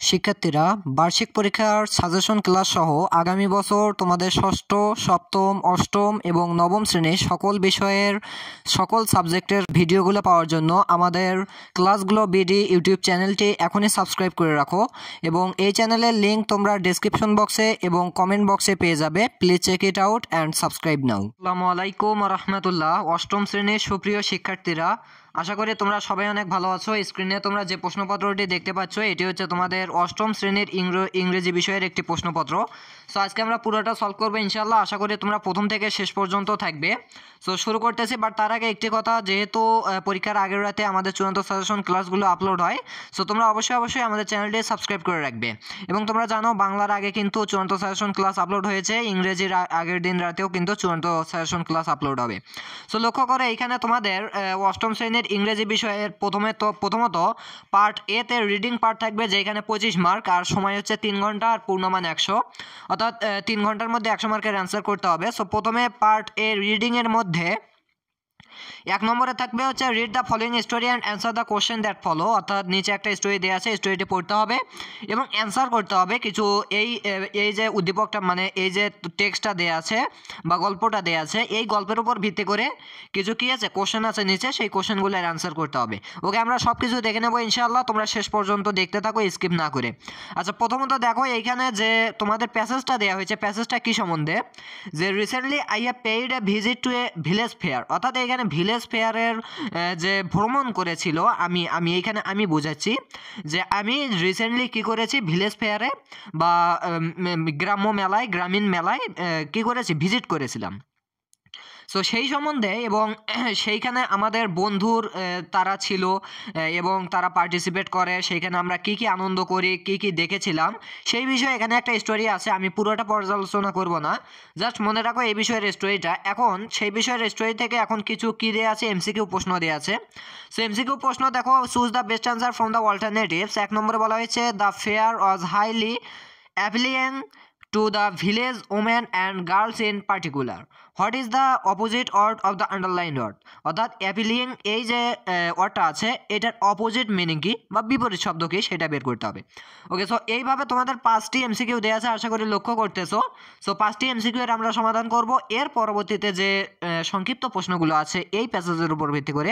শিক্ষার্থীরা, বার্ষিক পরীক্ষার সাজেশন ক্লাস সহ আগামী বছর তোমাদের ষষ্ঠ, সপ্তম, অষ্টম এবং নবম শ্রেণীর সকল বিষয়ের সকল সাবজেক্টের ভিডিওগুলো পাওয়ার জন্য আমাদের ক্লাসগুলো বিডি ইউটিউব চ্যানেলটি এখনই সাবস্ক্রাইব করে রাখো এবং এই চ্যানেলের লিঙ্ক তোমরা ডেসক্রিপশন বক্সে এবং কমেন্ট বক্সে পেয়ে যাবে। Please check it out and subscribe now. আসসালামু আলাইকুম রহমতুল্লাহ। অষ্টম শ্রেণীর সুপ্রিয় শিক্ষার্থীরা, আশা করি তোমরা সবাই অনেক ভালো আছো। স্ক্রিনে তোমরা যে প্রশ্নপত্রটি দেখতে পাচ্ছ এটি হচ্ছে তোমাদের অষ্টম শ্রেণীর ইংরেজি বিষয়ের একটি প্রশ্নপত্র। সো আজকে আমরা পুরোটা সলভ করবো ইনশাল্লাহ। আশা করি তোমরা প্রথম থেকে শেষ পর্যন্ত থাকবে। সো শুরু করতেছি, বাট তার আগে একটি কথা, যেহেতু পরীক্ষার আগের রাতে আমাদের চূড়ান্ত সাজেশন ক্লাসগুলো আপলোড হয়, সো তোমরা অবশ্যই আমাদের চ্যানেলটি সাবস্ক্রাইব করে রাখবে। এবং তোমরা জানো বাংলার আগে কিন্তু চূড়ান্ত সাজেশন ক্লাস আপলোড হয়েছে, ইংরেজির আগের দিন রাতেও কিন্তু চূড়ান্ত সাজেশন ক্লাস আপলোড হবে। সো লক্ষ্য করে এইখানে তোমাদের অষ্টম শ্রেণীর ইংরেজি বিষয়ের প্রথমত পার্ট এ তে রিডিং পার্ট থাকবে, যেখানে 25 মার্ক, আর সময় হচ্ছে 3 ঘন্টা, আর পূর্ণমান 100, অর্থাৎ 3 ঘন্টার মধ্যে 100 মার্কের অ্যান্সার করতে হবে। সো প্রথমে পার্ট এ রিডিংয়ের মধ্যে 1 নম্বরে থাকবে হচ্ছে read the following story and answer the question that follow, অর্থাৎ নিচে একটা স্টোরি দেওয়া আছে, স্টোরিটি পড়তে হবে এবং অ্যান্সার করতে হবে কিছু। এই যে উদ্দীপকটা, মানে এই যে টেক্সটটা দেওয়া আছে বা গল্পটা দেওয়া আছে, এই গল্পের উপর ভিত্তি করে কিছু কি আছে, কোশ্চেন আছে নিচে, সেই কোশ্চেনগুলোর অ্যান্সার করতে হবে। ওকে, আমরা সব কিছু দেখে নেবো ইনশাআল্লাহ, তোমরা শেষ পর্যন্ত দেখতে থাকো স্কিপ না করে। আচ্ছা, প্রথমত দেখো এইখানে যে তোমাদের প্যাসেজটা দেওয়া হয়েছে, প্যাসেজটা কী সম্বন্ধে, যে recently I have paid a visit to a village fair, অর্থাৎ এইখানে ভিলেজ ফেয়ারের যে ভ্রমণ করেছিল, আমি বোঝাচ্ছি যে আমি রিসেন্টলি কি করেছি, ভিলেজ ফেয়ারে বা গ্রামীণ মেলায় কি করেছি, ভিজিট করেছিলাম। সো সেই সম্বন্ধে, এবং সেইখানে আমাদের বন্ধুর তারা ছিল এবং তারা পার্টিসিপেট করে, সেইখানে আমরা কি কি আনন্দ করি, কি কি দেখেছিলাম, সেই বিষয়ে এখানে একটা স্টোরি আছে। আমি পুরোটা পর্যালোচনা করব না, জাস্ট মনে রাখো এই বিষয়ের স্টোরিটা। এখন সেই বিষয়ের স্টোরি থেকে এখন কিছু কি দেওয়া আছে, এমসিকিউ প্রশ্ন দেওয়া আছে। সো এমসিকিউ প্রশ্ন দেখো, choose the best answer from the alternatives. 1 নম্বরে বলা হয়েছে the fair was highly appealing to the village women and girls in particular. What is the opposite word of the underlined word? অর্থাৎ appealing, এই যে ওয়ার্ডটা আছে, এটার অপোজিট মিনিং কি বা বিপরীত শব্দ কি, সেটা বের করতে হবে। ওকে, সো এইভাবে তোমাদের 5টি এমসিকিউ দেওয়া আছে, আশা করি লক্ষ্য করতেছো। সো 5টি এমসিকিউ এর আমরা সমাধান করব। এর পরবর্তীতে যে সংক্ষিপ্ত প্রশ্নগুলো আছে এই প্যাসেজের উপর ভিত্তি করে,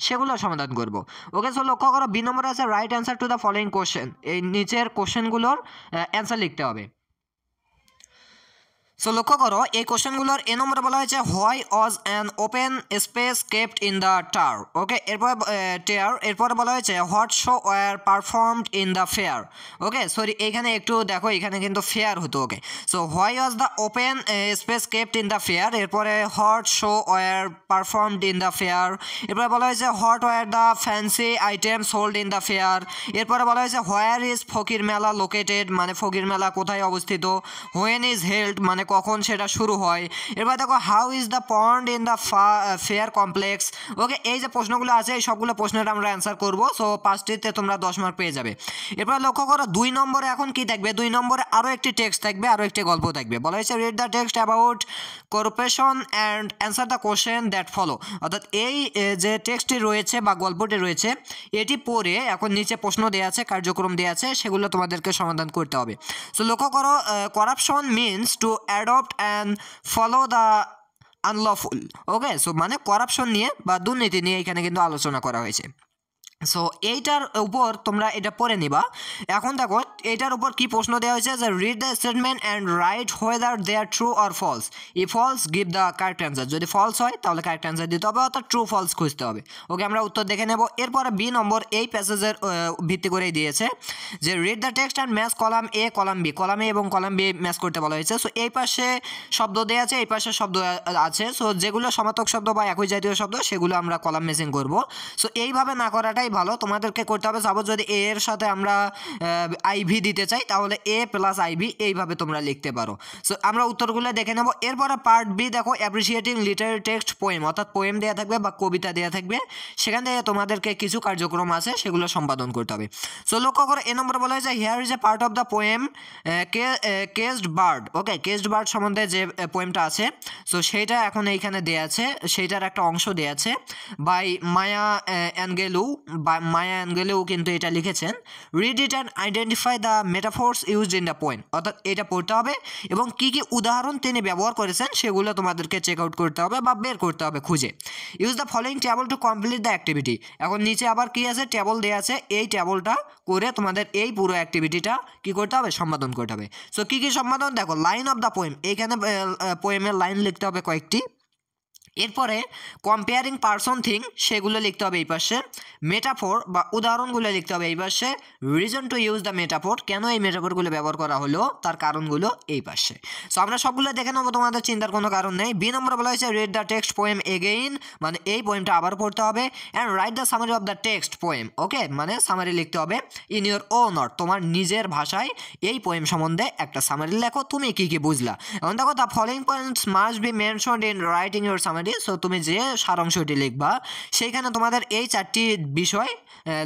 সেগুলো সমাধান করব। ওকে, সো লক্ষ্য করো, বি নম্বরে আছে right answer to the following question. এই নিচের কোশ্চেনগুলোর অ্যান্সার লিখতে হবে। সো লক্ষ্য করো, এই কোশ্চেনগুলোর এ নম্বরে বলা হয়েছে why was an open space kept in the tar. Okay, এরপরে বলা হয়েছে what show were performed in the fair. Okay, sorry, এইখানে একটু দেখো, এখানে কিন্তু ফেয়ার হতো। Okay, so why was the open space kept in the fair, এরপরে what show were performed in the fair, এরপরে বলা হয়েছে what were the fancy item sold in the fair, এরপরে বলা হয়েছে হোয়ার ইজ ফকির মেলা লোকেটেড, মানে ফকির মেলা কোথায় অবস্থিত, হোয়েন ইজ হেল্ড, মানে কখন সেটা শুরু হয়। এরপর দেখো how is the pond in the fair complex. Okay, এই যে প্রশ্নগুলো আছে, এই সবগুলো প্রশ্নের আমরা অ্যান্সার করব। সো 5টিতে তোমরা 10 মার্ক পেয়ে যাবে। এরপর লক্ষ্য করো, 2 নম্বরে এখন কি থাকবে, 2 নম্বরে আরও একটি টেক্সট থাকবে, আরও একটি গল্প থাকবে। বলা হয়েছে read the text about corporation and answer the question that follow, অর্থাৎ এই যে টেক্সটটি রয়েছে বা গল্পটি রয়েছে, এটি পড়ে এখন নিচে প্রশ্ন দেওয়া আছে, কার্যক্রম দেওয়া আছে, সেগুলো তোমাদেরকে সমাধান করতে হবে। সো লক্ষ্য করো, corruption means to adopt and follow the unlawful. Okay, so মানে করাপশন নিয়ে বা দুর্নীতি নিয়ে এখানে কিন্তু আলোচনা করা হয়েছে। সো এইটার উপর তোমরা এটা পড়ে নিবা। এখন দেখো এইটার উপর কি প্রশ্ন দেওয়া হয়েছে, যে read the statement and write whether they are true or false. If false give the correct answer, যদি ফলস হয় তাহলে কারেক্ট অ্যান্সার দিতে হবে, অর্থাৎ ট্রু ফলস খুঁজতে হবে। ওকে, আমরা উত্তর দেখে নেব। এরপরে বি নম্বর এই প্যাসেজের ভিত্তি করেই দিয়েছে যে read the text and match column A column B, column A এবং কলাম বি ম্যাচ করতে বলা হয়েছে। সো এই পাশে শব্দ দেওয়া আছে, এই পাশে শব্দ আছে, সো যেগুলো সমার্থক শব্দ বা একই জাতীয় শব্দ সেগুলো আমরা কলাম ম্যাচিং করব। সো এইভাবে না করাটাই ভালো, তোমাদেরকে করতে হবে। সাপোজ যদি এ এর সাথে আমরা আইভি দিতে চাই, তাহলে এ প্লাস আইভি এইভাবে তোমরা লিখতে পারো। সো আমরা উত্তরগুলো দেখে নেব। এরপরে পার্ট বি দেখো, অ্যাপ্রিসিয়েটিং লিটারেরি টেক্সট পোয়েম, অর্থাৎ পোয়েম দেওয়া থাকবে বা কবিতা দেওয়া থাকবে, সেখান থেকে তোমাদেরকে কিছু কার্যক্রম আছে সেগুলো সম্পাদন করতে হবে। সো লক্ষ্য করো, এ নম্বরে বলা হয়েছে here is a part of the poem caged bird. Okay, caged bird সম্বন্ধে যে পোয়েমটা আছে, সো সেইটা এখন এইখানে দেওয়া আছে, সেইটার একটা অংশ দেওয়া আছে বাই মায়া অ্যানগেলু মায়া অ্যাঙ্গেলেও কিন্তু এটা লিখেছেন। Read it and identify the metaphors used in the poem, অর্থাৎ এটা পড়তে হবে এবং কী কী উদাহরণ তিনি ব্যবহার করেছেন সেগুলো তোমাদেরকে চেক আউট করতে হবে বা বের করতে হবে খুঁজে। Use the following table to complete the activity. এখন নিচে আবার কি আছে, টেবল দেওয়া আছে, এই টেবলটা করে তোমাদের এই পুরো অ্যাক্টিভিটিটা কি করতে হবে, সম্পাদন করতে হবে। সো কী কী সম্পাদন, দেখো লাইন অফ দ্য পোয়েম, এইখানে পোয়েমের লাইন লিখতে হবে কয়েকটি। এরপরে কম্পেয়ারিং পার্সন থিং সেগুলো লিখতে হবে এই পাশে, মেটাফোর বা উদাহরণগুলো লিখতে হবে এই পাশে, reason to use the metaphor, কেন এই মেটাফোরগুলো ব্যবহার করা হলো তার কারণগুলো এই পাশে। সো আমরা সবগুলো দেখে নেবো, তোমাদের চিন্তার কোনো কারণ নেই। বি নম্বর বলা হয়েছে read the text poem again, মানে এই পোয়েমটা আবার পড়তে হবে, and write the summary of the text poem, okay, মানে সামারি লিখতে হবে ইন ইউর ওন ওয়ার্ড, তোমার নিজের ভাষায় এই পোয়েম সম্বন্ধে একটা সামারি লেখো, তুমি কী কী বুঝলা। এখন দেখো the following points must be mentioned in writing your summary. So তুমি যে সারাংশটি লিখবা সেইখানে তোমাদের এই 4টি বিষয়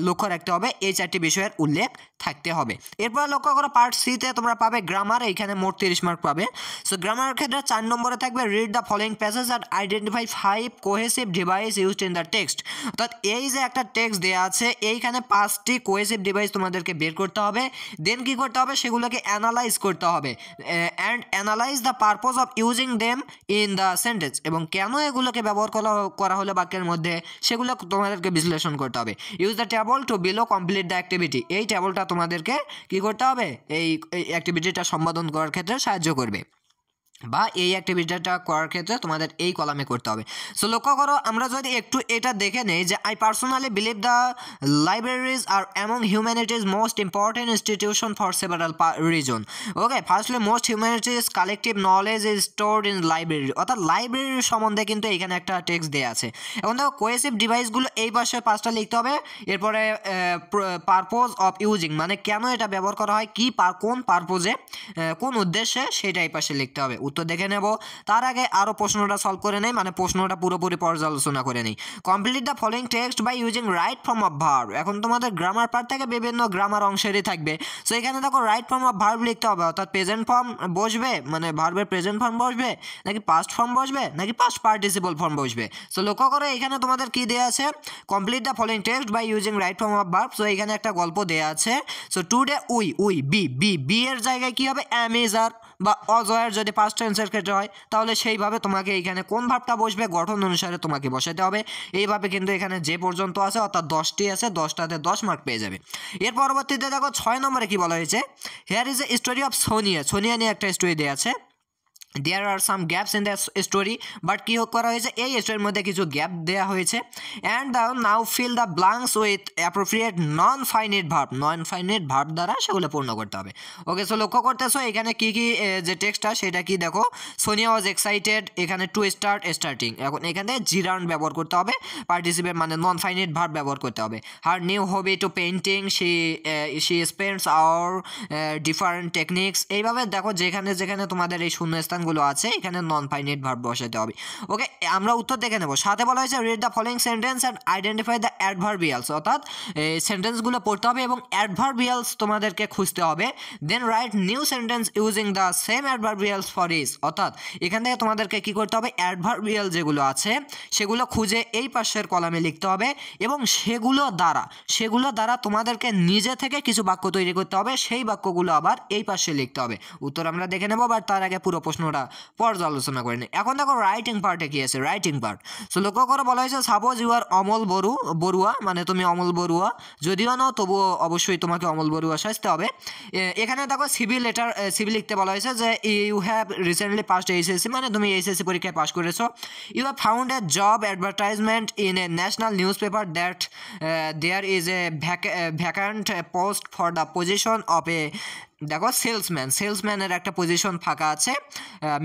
লক্ষ্য রাখতে হবে, এই 4টি বিষয়ের উল্লেখ থাকতে হবে। এরপর লক্ষ্য করো পার্ট সিতে তোমরা পাবে গ্রামার, এইখানে মোট 30 মার্ক পাবে। সো গ্রামারের ক্ষেত্রে 4 নম্বরে থাকবে read the following passage and identify 5 cohesive device used in the text, অর্থাৎ এই যে একটা টেক্সট দেওয়া আছে এইখানে 5টি কোহেসিভ ডিভাইস তোমাদেরকে বের করতে হবে, দেন কী করতে হবে, সেগুলোকে অ্যানালাইজ করতে হবে, and analyse the purpose of using them in the sentence, এবং কেন এগুলোকে ব্যবহার করা হলো বাক্যের মধ্যে সেগুলো তোমাদেরকে বিশ্লেষণ করতে হবে। Use the table to below complete the activity, এই টেবলটা তোমাদেরকে কী করতে হবে, এই অ্যাক্টিভিটিটা সম্পাদন করার ক্ষেত্রে সাহায্য করবে, বা এই অ্যাক্টিভিটিটা করার ক্ষেত্রে তোমাদের এই কলামে করতে হবে। সো লক্ষ্য করো আমরা যদি একটু এটা দেখে নেই যে I personally believe the libraries R among humanities most important institution for several reason. Okay, firstly most humanities collective knowledge is stored in library, অর্থাৎ লাইব্রেরির সম্বন্ধে কিন্তু এখানে একটা টেক্সট দেওয়া আছে। এখন দেখো কোহেসিভ ডিভাইসগুলো এই পাশে 5টা লিখতে হবে, এরপরে পারপোজ অফ ইউজিং, মানে কেন এটা ব্যবহার করা হয়, কি কোন পারপোজে, কোন উদ্দেশ্যে, সেটা এই পাশে লিখতে হবে। উত্তর দেখে নেব, তার আগে আরও প্রশ্নটা সলভ করে নেই, মানে প্রশ্নটা পুরোপুরি পর্যালোচনা করে নেই। Complete the following text by using right form of verb, এখন তোমাদের গ্রামার পার্ট থেকে বিভিন্ন গ্রামার অংশেরই থাকবে। সো এখানে দেখো রাইট ফর্ম অফ ভার্ব লিখতে হবে, অর্থাৎ প্রেজেন্ট ফর্ম বসবে, মানে ভার্বের প্রেজেন্ট ফর্ম বসবে, নাকি পাস্ট ফর্ম বসবে, নাকি পাস্ট পার্টিসিপল ফর্ম বসবে। সো লক্ষ্য করো এখানে তোমাদের কি দেওয়া আছে, complete the following text by using right form of verb. So এখানে একটা গল্প দেওয়া আছে। সো টুডে উই বি এর জায়গায় কি হবে, অ্যাম ইজ আর, বা অজয়ের যদি পাস্ট টেন্সের ক্ষেত্রে হয় তাহলে সেইভাবে তোমাকে এইখানে কোন ভাবটা বসবে গঠন অনুসারে তোমাকে বসাতে হবে। এইভাবে কিন্তু এখানে যে পর্যন্ত আছে অর্থাৎ 10টি আছে, 10টাতে 10 মার্ক পেয়ে যাবে। এর পরবর্তীতে দেখো 6 নম্বরে কি বলা হয়েছে, here is a story of Sonia নিয়ে একটা স্টোরি দেওয়া আছে। There are some gaps in the story, but কী করা হয়েছে, এই স্টোরির মধ্যে কিছু গ্যাপ দেওয়া হয়েছে। And now fill the blanks with appropriate non finite verb দ্বারা সেগুলো পূর্ণ করতে হবে। ওকে, সো লক্ষ্য করতেছো এখানে কি কি যে টেক্সটটা সেটা কি দেখো, সোনিয়া ওয়াজ এক্সাইটেড, এখানে টু স্টার্টিং, এখন এখানে জিরাউন্ড ব্যবহার করতে হবে, পার্টিসিপেট মানে নন ফাইনাইট ভার্ব ব্যবহার করতে হবে। Her new hobby to painting, she spends hour different techniques, এইভাবে দেখো যেখানে যেখানে তোমাদের এই শূন্যস্থান গুলো আছে এখানে নন ফাইনাইট ভার্ব বসাতে হবে। ওকে, আমরা উত্তর দেখে নেব। সাথে বলা হয়েছে read the following sentence and identify the adverbials, অর্থাৎ এই সেন্টেন্সগুলো পড়তে হবে এবং অ্যাডভার্বিয়ালস তোমাদেরকে খুঁজতে হবে। Then write new sentence using the same adverbials for ease, অর্থাৎ এখান থেকে তোমাদেরকে কি করতে হবে, অ্যাডভার্বিয়াল যেগুলো আছে সেগুলো খুঁজে এই পাশের কলামে লিখতে হবে এবং সেগুলো দ্বারা তোমাদেরকে নিজে থেকে কিছু বাক্য তৈরি করতে হবে, সেই বাক্যগুলো আবার এই পাশে লিখতে হবে। উত্তর আমরা দেখে নেব, বাট তার আগে পুরো প্রশ্নটা পর্যালোচনা করে নিই। এখন দেখো রাইটিং পার্টে কি আছে, রাইটিং পার্ট। সো লক্ষ্য করে বলা হয়েছে suppose you are Amal Barua, মানে তুমি অমল বড়ুয়া, যদিও না তবুও অবশ্যই তোমাকে অমল বড়ুয়া সাজতে হবে। এখানে দেখো সিভি লিখতে বলা হয়েছে যে you have recently passed HSC, মানে তুমি এইচএসসি পরীক্ষায় পাস করেছো। You have found a job advertisement in a national news paper that there is a vacant post for the position of a, দেখো সেলসম্যানের একটা পজিশন ফাঁকা আছে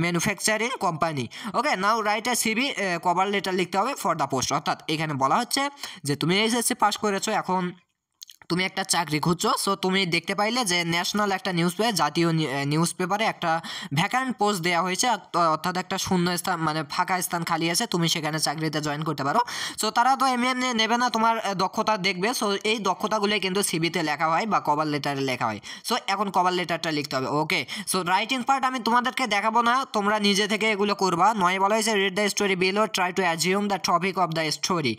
manufacturing company. Okay, now write a CV, cover letter লিখতে হবে for the post, অর্থাৎ এখানে বলা হচ্ছে যে তুমি এইচএসসি পাস করেছো, এখন তুমি একটা চাকরি খুঁজছো, সো তুমি দেখতে পাইলে যে ন্যাশনাল একটা নিউজ পেপার, জাতীয় নিউজ পেপারে একটা ভ্যাকান্ট পোস্ট দেওয়া হয়েছে, অর্থাৎ একটা শূন্য স্থান মানে ফাঁকা স্থান খালি আছে, তুমি সেখানে চাকরিতে জয়েন করতে পারো। সো তারা তো এমনি এমনি নেবে না, তোমার দক্ষতা দেখবে। সো এই দক্ষতাগুলোই কিন্তু সিভিতে লেখা হয় বা কভার লেটারে লেখা হয়। সো এখন কভার লেটারটা লিখতে হবে। ওকে, সো রাইটিং পার্ট আমি তোমাদেরকে দেখাবো না, তোমরা নিজে থেকে এগুলো করবা। নয় বলা হয়েছে read the story below, try to assume the topic of the story,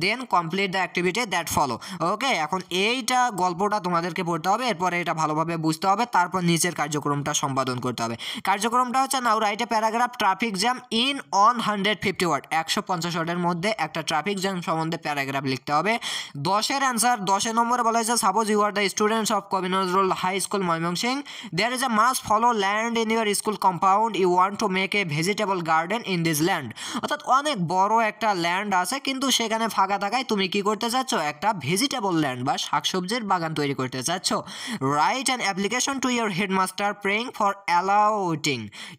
then complete the activity that follow. Okay, এখন এইটা গল্পটা তোমাদেরকে পড়তে হবে, এরপরে এটা ভালোভাবে বুঝতে হবে, তারপর নিচের কার্যক্রমটা সম্পাদন করতে হবে। কার্যক্রমটা হচ্ছে now write a paragraph traffic jam in 150 word, 150 ওয়ার্ডের মধ্যে একটা ট্রাফিক জ্যাম সম্বন্ধে প্যারাগ্রাফ লিখতে হবে। 10-এর অ্যান্সার, 10 নম্বরে বলা হয়েছে suppose you are the students of Kabi Nazrul high school Mymensingh, there is a must follow land in your school compound, you want to make a vegetable garden in this land. অর্থাৎ অনেক বড় একটা ল্যান্ড আছে, কিন্তু সেখানে ফাঁকা থাকায় তুমি কি করতে চাচ্ছ, একটা ভেজিটেবল ল্যান্ড বা শাকসবজির বাগান তৈরি করতে চাচ্ছ। Write an application to your headmaster praying for allotting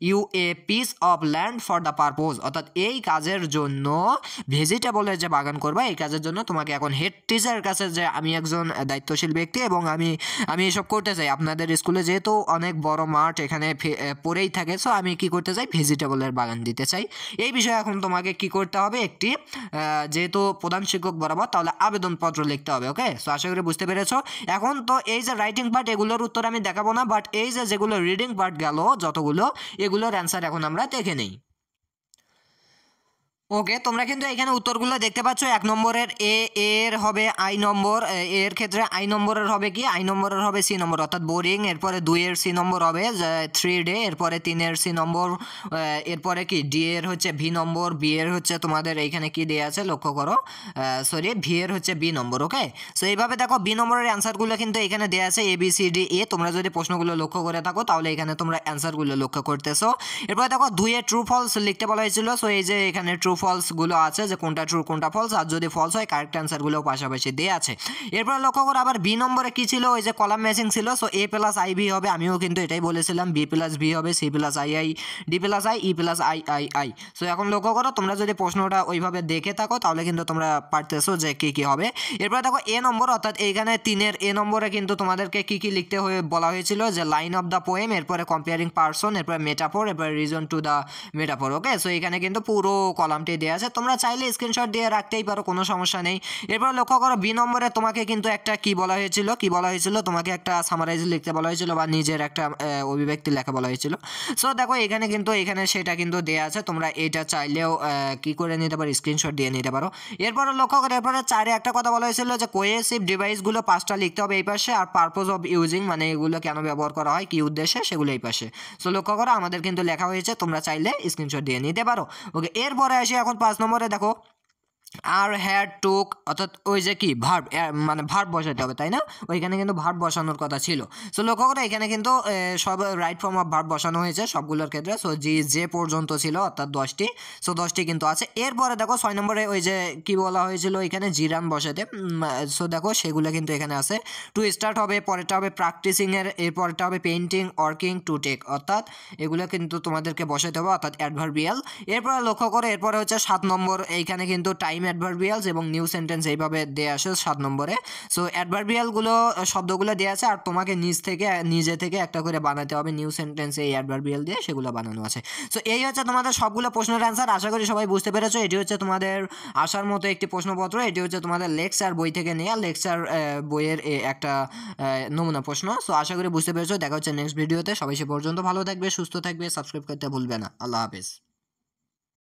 you a piece of land for the purpose. অর্থাৎ এই কাজের জন্য, ভেজিটেবলের যে বাগান করবা এই কাজের জন্য তোমাকে এখন হেড টিচারের কাছে, যে আমি একজন দায়িত্বশীল ব্যক্তি এবং আমি এসব করতে চাই, আপনাদের স্কুলে যেহেতু অনেক বড় মাঠ এখানে পড়েই থাকে, সো আমি কি করতে চাই, ভেজিটেবলের বাগান দিতে চাই। এই বিষয়ে এখন তোমাকে কি করতে হবে, একটি যেহেতু প্রধান শিক্ষক বরাবর, তাহলে আবেদনপত্র লিখতে হবে। ওকে, সো আশা করি বুঝতে পেরেছো। এখন তো এই যে রাইটিং পার্ট, এগুলোর উত্তর আমি দেখাবো না, বাট এই যে যেগুলো রিডিং পার্ট গেল যতগুলো, এগুলোর অ্যান্সার এখন আমরা দেখে নেই। ওকে, তোমরা কিন্তু এখানে উত্তরগুলো দেখতে পাচ্ছ। 1 নম্বরের এর হবে আই নম্বর, এর ক্ষেত্রে আই নম্বরের হবে কি, আই নম্বরের হবে সি নম্বর, অর্থাৎ বোরিং। এরপরে 2-এর সি নম্বর হবে 3 ডে, এরপরে 3-এর সি নম্বর, এরপরে কি ডি এর হচ্ছে ভি নম্বর, বি এর হচ্ছে তোমাদের এইখানে কি দেওয়া আছে লক্ষ্য করো, সরি ভি এর হচ্ছে বি নম্বর। ওকে, সো এইভাবে দেখো বি নম্বরের অ্যান্সারগুলো কিন্তু এখানে দেওয়া আছে A B C D A. তোমরা যদি প্রশ্নগুলো লক্ষ্য করে থাকো তাহলে এখানে তোমরা অ্যান্সারগুলো লক্ষ্য করতেছো। এরপরে দেখো 2-এ ট্রু ফলস লিখতে বলা হয়েছিল, সো এই যে এখানে ট্রু ফলসগুলো আছে, যে কোনটা ট্রু কোনটা ফলস, আর যদি ফলস হয় কারেক্ট অ্যান্সারগুলোও পাশাপাশি দেওয়া আছে। এরপর লক্ষ্য করো আবার বি নম্বরে কি ছিল, ওই যে কলাম ম্যাচিং ছিল, so A plus I V হবে, আমিও কিন্তু এটাই বলেছিলাম, বি প্লাস ভি হবে, C plus I I, D plus I, E plus I I I. So এখন লক্ষ্য করো, তোমরা যদি প্রশ্নটা ওইভাবে দেখে থাকো তাহলে কিন্তু তোমরা পারতেছো যে কী কী হবে। এরপর দেখো এ নম্বর, অর্থাৎ এইখানে 3-এর এ নম্বরে কিন্তু তোমাদেরকে কী কী লিখতে বলা হয়েছিল, যে লাইন অফ দ্য পোয়েম, এরপরে কম্পেয়ারিং পার্সন, এরপরে মেটাফোর, এরপরে reason to the metaphor. Okay, so এখানে কিন্তু পুরো কলামটি দেওয়া আছে, তোমরা চাইলে স্ক্রিনশট দিয়ে রাখতেই পারো, কোনো সমস্যা নেই। এরপর লক্ষ্য করো বি নম্বরে তোমাকে কিন্তু একটা কি বলা হয়েছিল, তোমাকে একটা সামারাইজ লিখতে বলা হয়েছিল বা নিজের একটা অভিব্যক্তি লেখা বলা হয়েছিল। সো দেখো এখানে কিন্তু সেটা কিন্তু দেওয়া আছে, তোমরা এটা চাইলেও কি করে নিতে পারো, স্ক্রিনশট দিয়ে নিতে পারো। এরপরে লক্ষ্য করো, এরপরে 4-এ একটা কথা বলা হয়েছিল যে কোহেসিভ ডিভাইসগুলো 5টা লিখতে হবে এই পাশে, আর পারপোজ অফ ইউজিং মানে এগুলো কেন ব্যবহার করা হয়, কি উদ্দেশ্যে, সেগুলো এই পাশে। সো লক্ষ্য করো আমাদের কিন্তু লেখা হয়েছে, তোমরা চাইলে স্ক্রিনশট দিয়ে নিতে পারো। ওকে, এরপরে আসি এখন 5 নম্বরে দেখো আর হ্যাড টুক, অর্থাৎ ওই যে কি ভার্ব, মানে ভার্ব বসাতে হবে, তাই না, ওইখানে কিন্তু ভার্ব বসানোর কথা ছিল। সো লক্ষ্য করে এখানে কিন্তু সব রাইট ফর্ম অফ ভার্ব বসানো হয়েছে সবগুলোর ক্ষেত্রে। সো যে পর্যন্ত ছিল অর্থাৎ 10টি, সো 10টি কিন্তু আছে। এরপরে দেখো 6 নম্বরে ওই যে কি বলা হয়েছিল এখানে জিরান বসাতে, সো দেখো সেগুলো কিন্তু এখানে আছে। টু স্টার্ট হবে, পরেরটা হবে প্র্যাকটিসিংয়ের, এরপরটা হবে পেইন্টিং, ওয়ার্কিং, টু টেক, অর্থাৎ এগুলো কিন্তু তোমাদেরকে বসাতে হবে, অর্থাৎ অ্যাডভার্বিয়াল। এরপরে লক্ষ্য করে এরপরে হচ্ছে 7 নম্বর, এইখানে কিন্তু টাইম অ্যাডভার্বিয়ালস এবং নিউ সেন্টেন্স এইভাবে দেওয়া আসে 7 নম্বরে। সো অ্যাডভার্বিয়ালগুলো শব্দগুলো দেওয়া আছে, আর তোমাকে নিজে থেকে একটা করে বানাতে হবে নিউ সেন্টেন্স, এই অ্যাডভার্বিয়াল দিয়ে সেগুলো বানানো আছে। সো এই হচ্ছে তোমাদের সবগুলো প্রশ্নের অ্যান্সার, আশা করি সবাই বুঝতে পেরেছো। এটি হচ্ছে তোমাদের আসার মতো একটি প্রশ্নপত্র, এটি হচ্ছে তোমাদের লেকচার বই থেকে নেওয়া, লেকচার বইয়ের একটা নমুনা প্রশ্ন। সো আশা করি বুঝতে পেরেছো। দেখা হচ্ছে নেক্সট ভিডিওতে, সবাই সে পর্যন্ত ভালো থাকবে, সুস্থ থাকবে, সাবস্ক্রাইব করতে ভুলবে না। আল্লাহ হাফেজ।